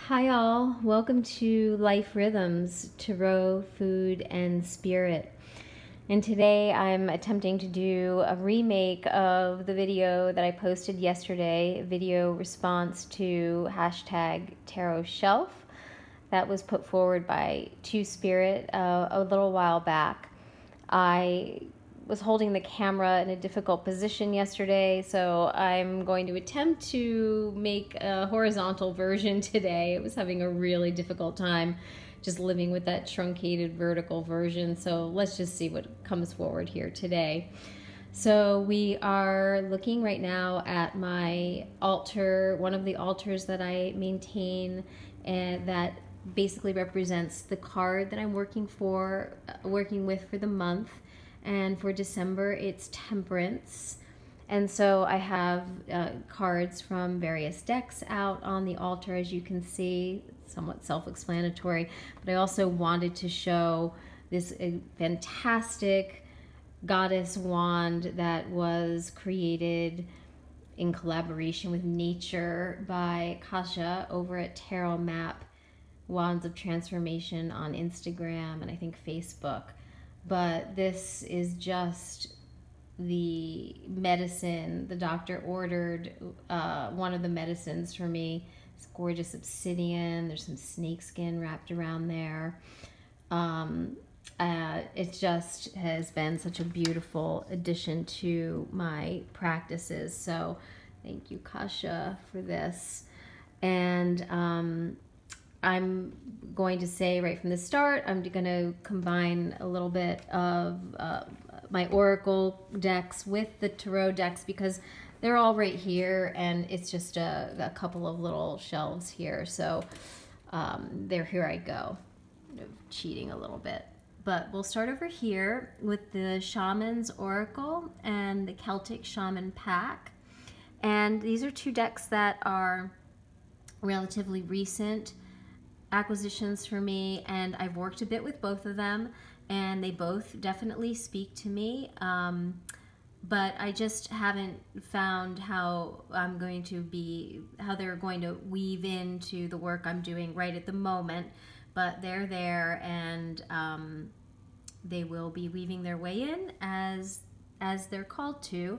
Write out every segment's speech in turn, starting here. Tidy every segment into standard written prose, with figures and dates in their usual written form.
Hi, all. Welcome to Life Rhythms, Tarot, Food, and Spirit. And today I'm attempting to do a remake of the video that I posted yesterday, a video response to hashtag Tarot Shelf that was put forward by Two Spirit a little while back. I was holding the camera in a difficult position yesterday, so I'm going to attempt to make a horizontal version today. It was having a really difficult time just living with that truncated vertical version, so let's just see what comes forward here today. So we are looking right now at my altar, one of the altars that I maintain, and that basically represents the card that I'm working with for the month. And for December, it's Temperance. And so I have cards from various decks out on the altar, as you can see, somewhat self-explanatory. But I also wanted to show this fantastic goddess wand that was created in collaboration with nature by Kasha over at Tarot Map Wands of Transformation on Instagram and I think Facebook. But this is just the medicine. The doctor ordered one of the medicines for me. It's gorgeous obsidian. There's some snake skin wrapped around there. It just has been such a beautiful addition to my practices. So thank you, Kasha, for this. And I'm going to say right from the start, I'm going to combine a little bit of my oracle decks with the tarot decks because they're all right here, and it's just a couple of little shelves here. So here I go, cheating a little bit. But we'll start over here with the Shaman's Oracle and the Celtic Shaman Pack. And these are two decks that are relatively recent acquisitions for me, and I've worked a bit with both of them, and they both definitely speak to me, but I just haven't found how they're going to weave into the work I'm doing right at the moment. But they're there, and they will be weaving their way in as they're called to.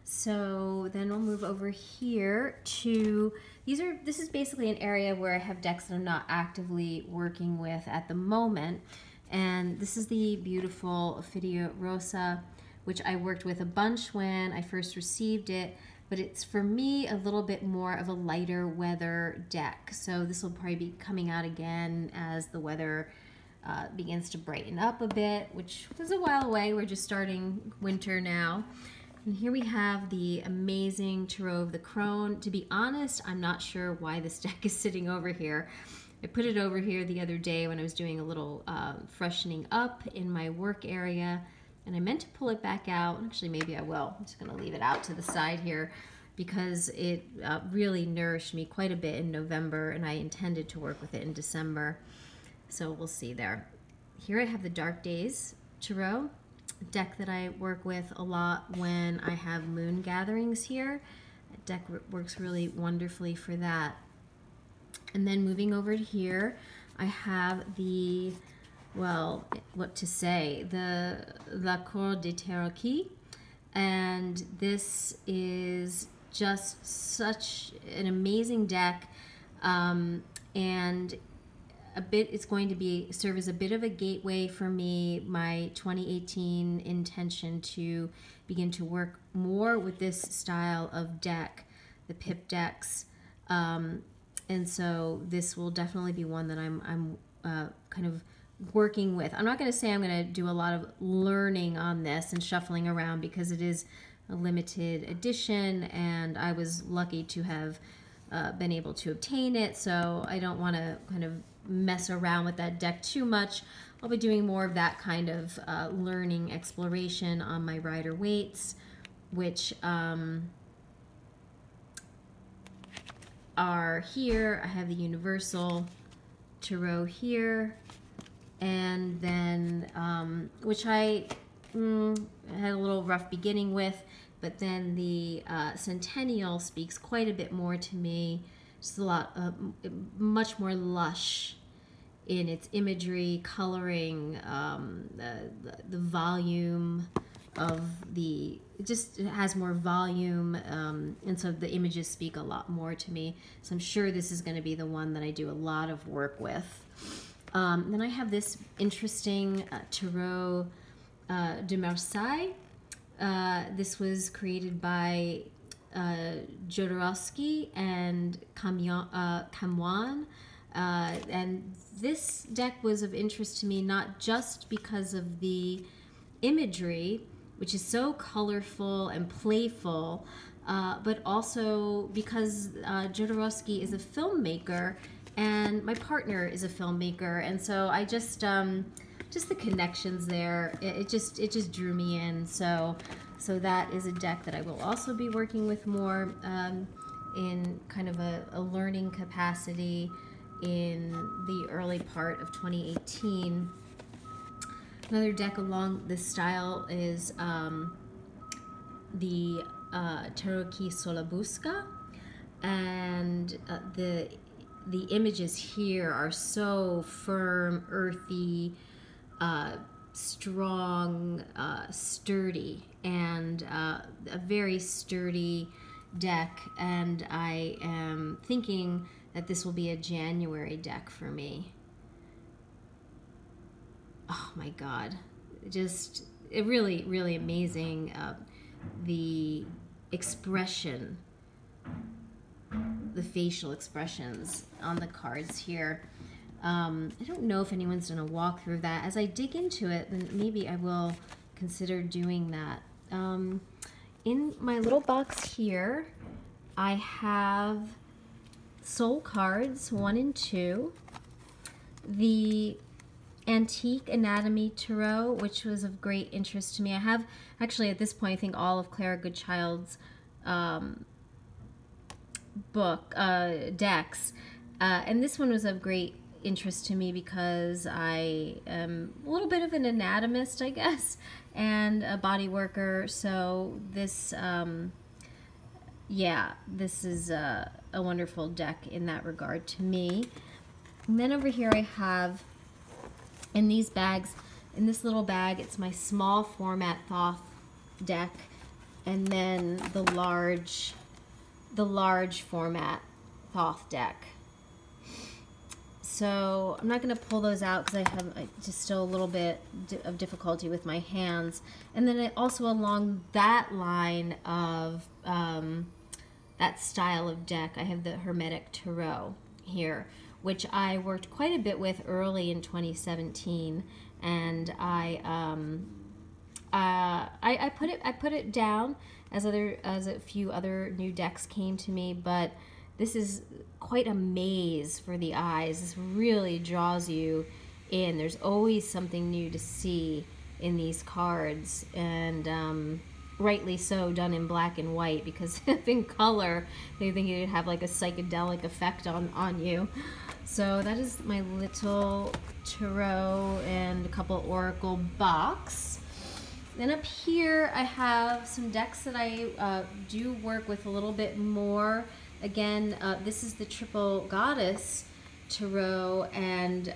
So then we'll move over here to, this is basically an area where I have decks that I'm not actively working with at the moment. And this is the beautiful Fidia Rosa, which I worked with a bunch when I first received it, but it's for me a little bit more of a lighter weather deck. So this will probably be coming out again as the weather begins to brighten up a bit, which is a while away. We're just starting winter now. And here we have the amazing Tarot of the Crone. To be honest, I'm not sure why this deck is sitting over here. I put it over here the other day when I was doing a little freshening up in my work area, and I meant to pull it back out. Actually, maybe I will. I'm just gonna leave it out to the side here because it really nourished me quite a bit in November, and I intended to work with it in December. So we'll see there. Here I have the Dark Days Tarot, a deck that I work with a lot when I have moon gatherings here. That deck works really wonderfully for that. And then moving over to here, I have the, well, what to say, the La Cour de Tarot, and this is just such an amazing deck, and it's going to serve as a bit of a gateway for me, my 2018 intention to begin to work more with this style of deck, the pip decks. And so this will definitely be one that I'm kind of working with. I'm not going to say I'm going to do a lot of learning on this and shuffling around because it is a limited edition, and I was lucky to have been able to obtain it, so I don't want to kind of mess around with that deck too much. I'll be doing more of that kind of learning exploration on my Rider-Waite's, which are here. I have the Universal Tarot here, and then which I had a little rough beginning with, but then the Centennial speaks quite a bit more to me just a lot, much more lush in its imagery, coloring, the volume of it just has more volume, and so the images speak a lot more to me. So I'm sure this is going to be the one that I do a lot of work with. Then I have this interesting Tarot de Marseille. This was created by Jodorowsky and Kamwan. And this deck was of interest to me not just because of the imagery, which is so colorful and playful, but also because Jodorowsky is a filmmaker and my partner is a filmmaker, and so I just the connections there, it just drew me in. So that is a deck that I will also be working with more in kind of a learning capacity in the early part of 2018. Another deck along this style is the Tarot Solabusca, and the images here are so firm, earthy, strong, sturdy, and a very sturdy deck, and I am thinking that this will be a January deck for me. Oh my God, just really, really amazing. The expression, the facial expressions on the cards here. I don't know if anyone's done a walkthrough of that. As I dig into it, then maybe I will consider doing that. In my little box here, I have Soul cards 1 and 2, the Antique Anatomy Tarot, which was of great interest to me. I have actually at this point I think all of Clara Goodchild's decks, and this one was of great interest to me because I am a little bit of an anatomist, I guess, and a body worker. So this yeah, this is a wonderful deck in that regard to me. And then over here I have in these bags, in this little bag, it's my small format Thoth deck, and then the large format Thoth deck. So I'm not going to pull those out because I have just still a little bit of difficulty with my hands. And then also along that line of that style of deck, I have the Hermetic Tarot here, which I worked quite a bit with early in 2017, and I put it down as a few other new decks came to me, but this is quite a maze for the eyes. This really draws you in. There's always something new to see in these cards, and rightly so, done in black and white, because if in color they think it'd have like a psychedelic effect on you. So that is my little tarot and a couple oracle box. Then up here I have some decks that I do work with a little bit more. Again, this is the Triple Goddess Tarot, and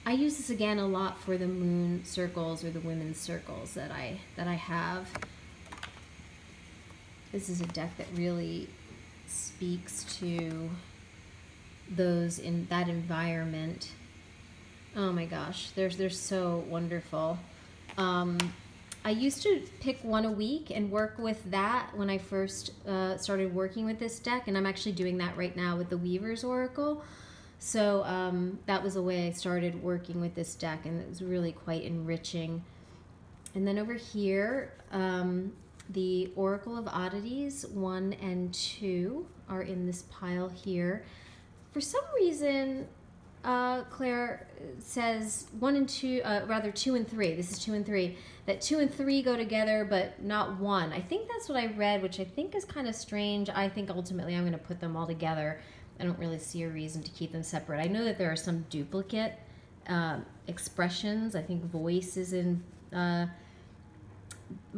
I use this again a lot for the moon circles or the women's circles that I have. This is a deck that really speaks to those in that environment. Oh my gosh, they're so wonderful. I used to pick one a week and work with that when I first started working with this deck, and I'm actually doing that right now with the Weaver's Oracle. So that was the way I started working with this deck, and it was really quite enriching. And then over here, the Oracle of Oddities 1 and 2 are in this pile here. For some reason, Claire says 1 and 2, rather 2 and 3, this is 2 and 3, that 2 and 3 go together but not 1. I think that's what I read, which I think is kind of strange. I think ultimately I'm going to put them all together. I don't really see a reason to keep them separate. I know that there are some duplicate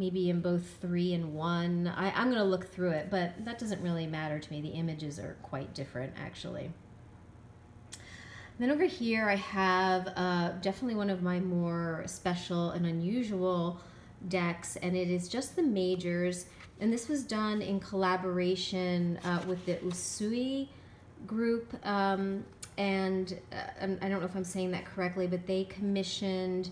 maybe in both 3 and 1. I'm going to look through it, but that doesn't really matter to me. The images are quite different, actually. Then over here I have definitely one of my more special and unusual decks, and it is just the majors. And this was done in collaboration with the Usui group. And I don't know if I'm saying that correctly, but they commissioned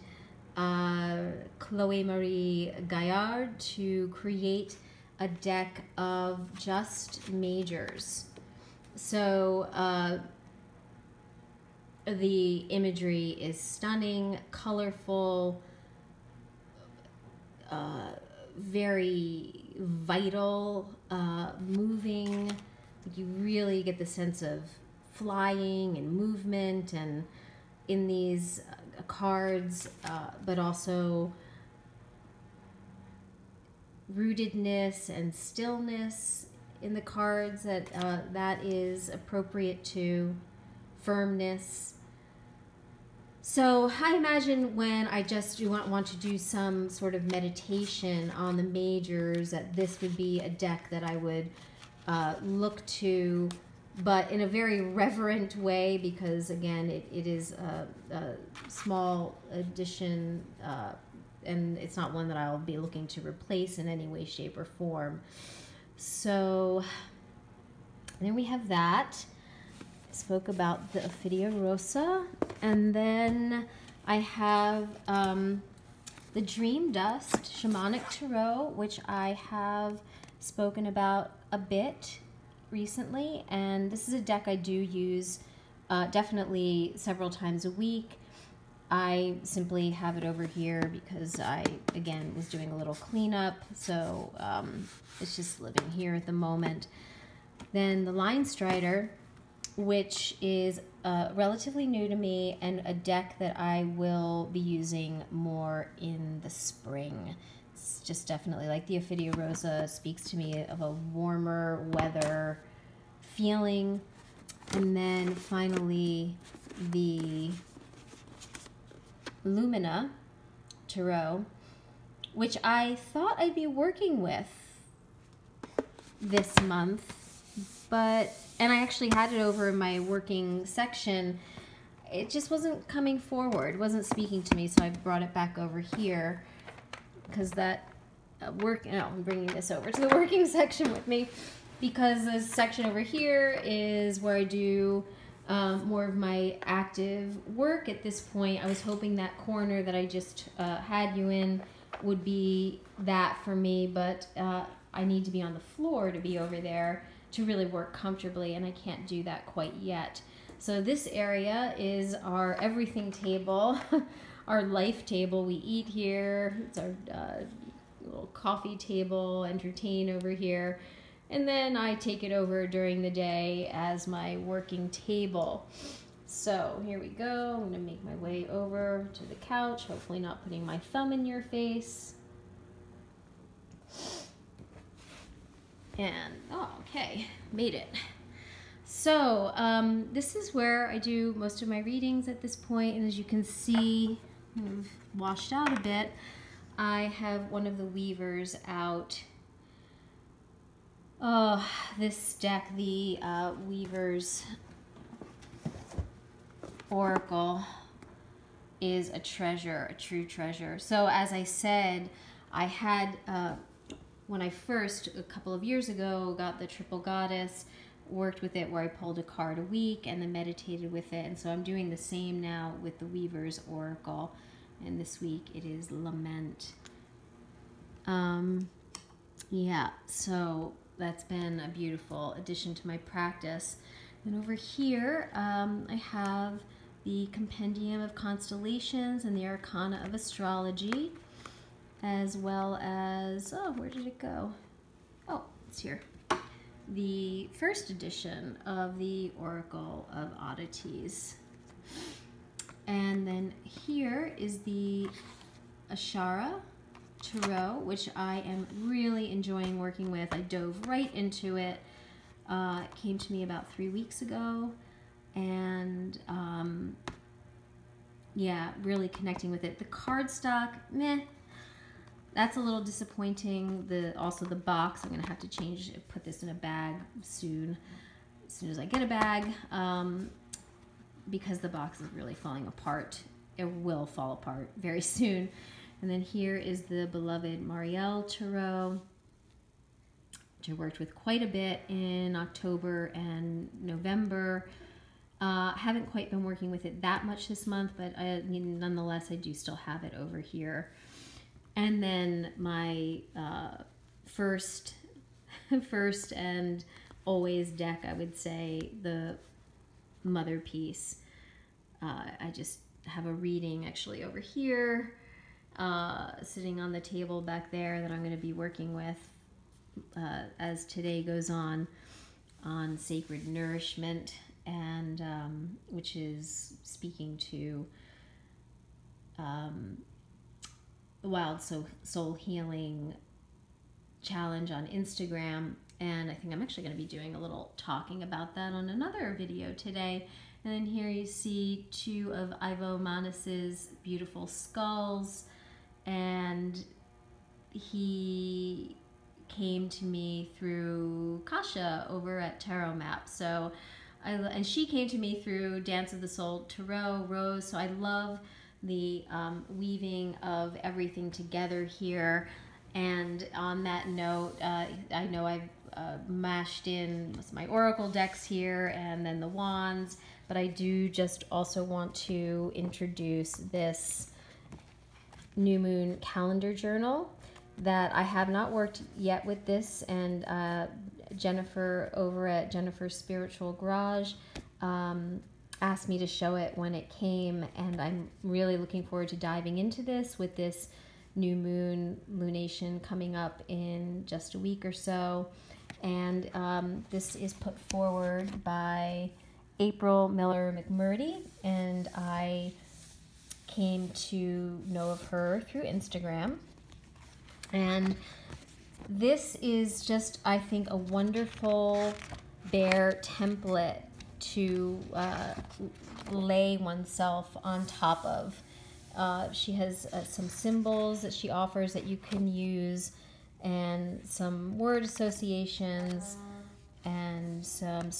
Chloe Marie Gaillard to create a deck of just majors. So the imagery is stunning, colorful, very vital, moving. You really get the sense of flying and movement and in these cards, but also rootedness and stillness in the cards that is appropriate to firmness. So I imagine when I just want to do some sort of meditation on the majors, that this would be a deck that I would look to, but in a very reverent way, because again, it is a small edition, and it's not one that I'll be looking to replace in any way, shape, or form. So then we have that. I spoke about the Ophidia Rosa, and then I have the Dream Dust Shamanic Tarot, which I have spoken about a bit recently, and this is a deck I do use definitely several times a week. I simply have it over here because I, again, was doing a little cleanup, so it's just living here at the moment. Then the Line Strider, which is relatively new to me, and a deck that I will be using more in the spring. It's just definitely like the Ophidia Rosa speaks to me of a warmer weather feeling. And then finally the Lumina Tarot, which I thought I'd be working with this month, and I actually had it over in my working section. It just wasn't coming forward, wasn't speaking to me, so I brought it back over here because that I'm bringing this over to the working section with me, because this section over here is where I do more of my active work at this point. I was hoping that corner that I just had you in would be that for me, but I need to be on the floor to be over there to really work comfortably, and I can't do that quite yet. So this area is our everything table, our life table. We eat here. It's our little coffee table, entertain over here. And then I take it over during the day as my working table. So here we go. I'm gonna make my way over to the couch, hopefully not putting my thumb in your face. And, oh, okay, made it. So this is where I do most of my readings at this point, and as you can see, I've washed out a bit. I have one of the Weavers out. Oh, this deck, the Weaver's Oracle, is a treasure, a true treasure. So as I said, I had, when I first, a couple of years ago, got the Triple Goddess, worked with it where I pulled a card a week and then meditated with it. And so I'm doing the same now with the Weaver's Oracle. And this week it is Lament. Yeah, so that's been a beautiful addition to my practice. And over here, I have the Compendium of Constellations and the Arcana of Astrology, as well as, oh, where did it go? Oh, it's here. The first edition of the Oracle of Oddities. And then here is the Ashara Tarot, which I am really enjoying working with. I dove right into it. It came to me about 3 weeks ago, and yeah, really connecting with it. The cardstock, meh. that's a little disappointing. Also the box, I'm gonna have to put this in a bag soon, as soon as I get a bag, because the box is really falling apart. It will fall apart very soon. And then here is the beloved Marielle Tarot, which I worked with quite a bit in October and November. Haven't quite been working with it that much this month, but nonetheless, I do still have it over here. And then my first and always deck, I would say, the Mother piece. I just have a reading actually over here, sitting on the table back there, that I'm going to be working with as today goes on sacred nourishment, and which is speaking to Wild Soul Healing Challenge on Instagram. And I think I'm actually going to be doing a little talking about that on another video today. And then here you see two of Ivo Manas's beautiful skulls, and he came to me through Kasha over at Tarot Map. So and she came to me through Dance of the Soul Tarot Rose. So I love the weaving of everything together here. And on that note, I know I've mashed in my oracle decks here and then the wands, but I do just also want to introduce this new moon calendar journal that I have not worked yet with this, and Jennifer over at Jennifer's Spiritual Garage asked me to show it when it came, and I'm really looking forward to diving into this with this new moon lunation coming up in just a week or so. And this is put forward by April Miller McMurdy, and I came to know of her through Instagram. And this is just, I think, a wonderful bare template to lay oneself on top of. She has some symbols that she offers that you can use, and some word associations, and some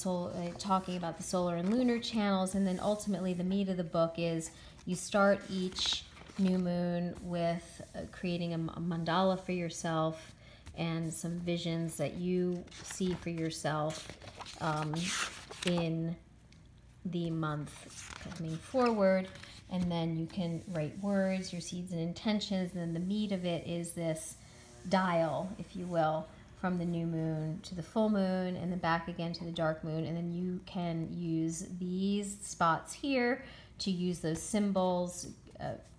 talking about the solar and lunar channels. And then ultimately the meat of the book is you start each new moon with creating a mandala for yourself and some visions that you see for yourself in the month coming forward. And then you can write words, your seeds and intentions, and then the meat of it is this dial, if you will, from the new moon to the full moon, and then back again to the dark moon. And then you can use these spots here to use those symbols,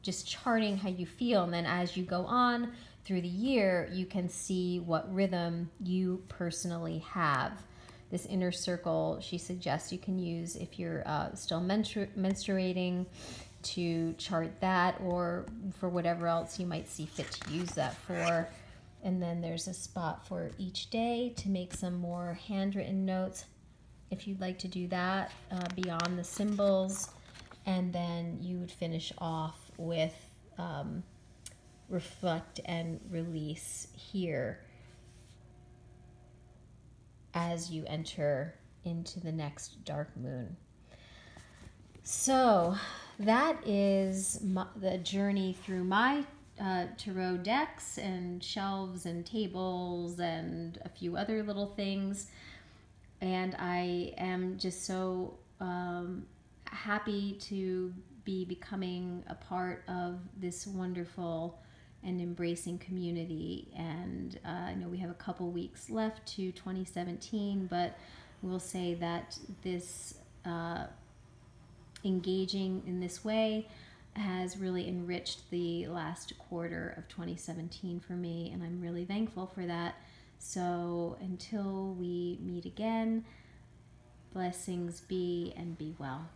just charting how you feel. And then as you go on through the year, you can see what rhythm you personally have. This inner circle, she suggests you can use if you're still menstruating, to chart that, or for whatever else you might see fit to use that for. And then there's a spot for each day to make some more handwritten notes if you'd like to do that beyond the symbols. And then you would finish off with reflect and release here as you enter into the next dark moon. So that is the journey through my tarot decks and shelves and tables and a few other little things. And I am just so happy to be becoming a part of this wonderful and embracing community. And I know we have a couple weeks left to 2017, but we'll say that this engaging in this way has really enriched the last quarter of 2017 for me, and I'm really thankful for that. So until we meet again, blessings be, and be well.